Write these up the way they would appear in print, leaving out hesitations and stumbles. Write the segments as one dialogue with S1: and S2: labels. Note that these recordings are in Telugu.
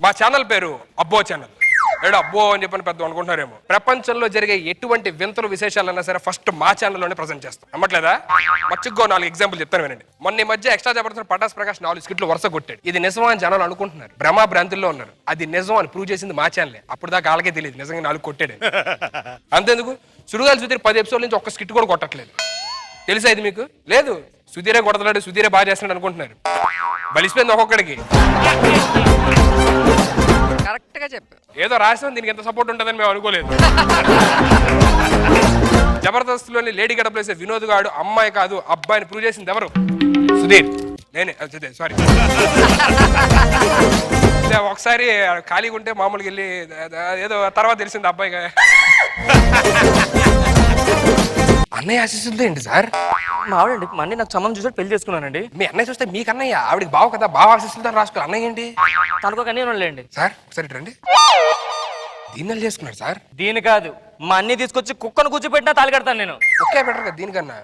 S1: మా ఛానల్ పేరు అబ్బో ఛానల్. ఏడు అబ్బో అని చెప్పని పెద్ద అనుకుంటున్నారేమో. ప్రపంచంలో జరిగే ఎటువంటి వింతలు విశేషాలన్నా సరే ఫస్ట్ మా ఛానల్లోనే ప్రజెంట్ చేస్తాం. నమ్మట్లేదా? మచ్చుకో 4 ఎగ్జాంపుల్ చెప్తాను వినండి. మొన్న ఈ మధ్య ఎక్స్ట్రా జబర్దస్త్ పటాస్ ప్రకాష్ 4 స్కిట్లు వరుస కొట్టాడు. ఇది నిజమా అని జనాలు అనుకుంటున్నారు, భ్రమా భ్రాంతుల్లో ఉన్నారు. అది నిజం అని ప్రూవ్ చేసింది మా ఛానలే. అప్పుడు దాకా వాళ్ళకే తెలియదు నిజంగా 4 కొట్టాడు. అంతేందుకు సుడిగాలి సుధీర్ 10 ఎపిసోడ్ నుంచి ఒక్క స్కిట్ కూడా కొట్టట్లేదు. తెలుసా ఇది మీకు? లేదు. సుధీరే కొడతలాడు, సుధీరే బాగా చేస్తున్నాడు అనుకుంటున్నారు. బలిసిపోయింది ఒక్కొక్కడికి.
S2: కరెక్ట్ గా చెప్పు.
S1: ఏదో రాసాం, దీనికి ఎంత సపోర్ట్ ఉంటుందని మేము అనుకోలేదు. జబర్దస్త్లోని లేడీ గడప వేసే వినోద్ గాడు అమ్మాయి కాదు అబ్బాయిని ప్రూవ్ చేసింది ఎవరు? సుధీర్. నేనే. సారీ. ఒకసారి ఖాళీగా ఉంటే మామూలుగా వెళ్ళి ఏదో తర్వాత తెలిసింది అబ్బాయిగా. అన్నయ్య ఆశిస్తుందే ఏంటి సార్?
S2: మా ఆవిడండి, మా అన్నయ్య నాకు సంబంధం చూసి పెళ్లి చేసుకున్నానండి.
S1: మీ అన్నయ్య చూస్తే మీకు అన్నయ్య, ఆవిడకి బావ కదా, బావ ఆశిస్తుందని రాసుకోవాలి. అన్నయ్య ఏంటి?
S2: తనకు అన్నయ్య లేండి
S1: సార్. ఒకసారి రండి. దీన్ని చేసుకున్నారు సార్?
S2: దీని కాదు, మా అన్నయ్య తీసుకొచ్చి కుక్కను కూర్చోబెట్టినా తాళి కడతాను నేను.
S1: ఒకే బెటర్ కదా దీనికన్నా.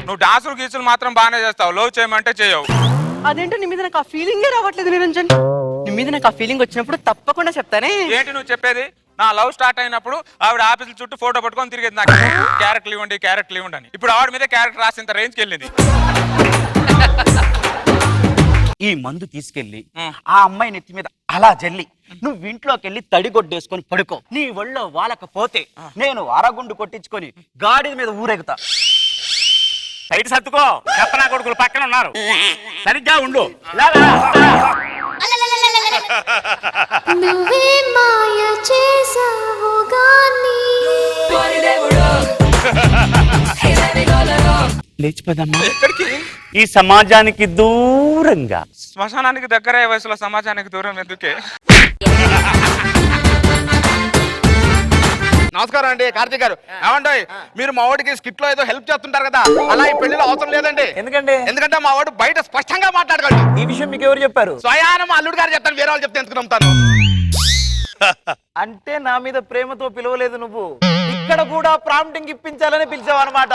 S3: నువ్వు డాన్సులు గీసులు మాత్రం బాగానే చేస్తావు, లవ్ చేయమంటే చేయవు.
S4: అదేంటో నీ మీద నాకు ఆ ఫీలింగే రావట్లేదు నిరంజన్. నీ మీద నాకు ఆ ఫీలింగ్ వచ్చినప్పుడు తప్పకుండా చెప్తానే.
S3: ఏంటి నువ్వు చెప్పేది? నా లవ్ స్టార్ట్ అయినప్పుడు ఆవిడ ఆఫీసుల చుట్టూ ఫోటో పట్టుకొని తిరిగేది, నాకు క్యారెక్టర్ ఇవ్వండి క్యారెక్టర్ ఇవ్వండి అని. ఇప్పుడు ఆవిడ మీద క్యారెక్టర్ రాసేంత రేంజ్కి వెళ్ళింది.
S5: ఈ మందు తీసుకెళ్లి ఆ అమ్మాయి నెత్తి మీద అలా జల్లి నువ్వు ఇంట్లోకి వెళ్ళి తడిగొడ్డేసుకొని పడుకో. నీ ఒళ్ళో వాలకపోతే నేను అరగుండు కొట్టించుకొని గాడి మీద ఊరెగుతా. సైడ్ సర్దుకో, చెప్పనా కొడుకులు పక్కన ఉన్నారు, సరిగ్గా ఉండు.
S6: నువ్వే మాయ చేసావు గాని
S5: లేచిపోదమ్మా ఈ సమాజానికి దూరంగా.
S3: శ్మశానానికి దగ్గర వయసులో సమాజానికి దూరం ఎందుకే?
S7: నమస్కారం అండి కార్తీక్ గారు. ఏమండి మీరు మా వాడికి స్కిట్ లో ఏదో హెల్ప్ చేస్తుంటారు కదా, అలా ఈ పెళ్లిలో అవసరం లేదండి. ఎందుకంటే మా వాడు బయట స్పష్టంగా మాట్లాడగలడు.
S2: ఈ విషయం మీకు ఎవరు చెప్పారు?
S7: స్వయానం అల్లుడు గారు చెప్తాను, వేరే వాళ్ళు చెప్తే ఎందుకు నమ్ముతాను?
S2: అంటే నా మీద ప్రేమతో పిలవలేదు నువ్వు, ఇక్కడ కూడా ప్రాంప్టింగ్ ఇప్పించాలని పిలిచావు అనమాట.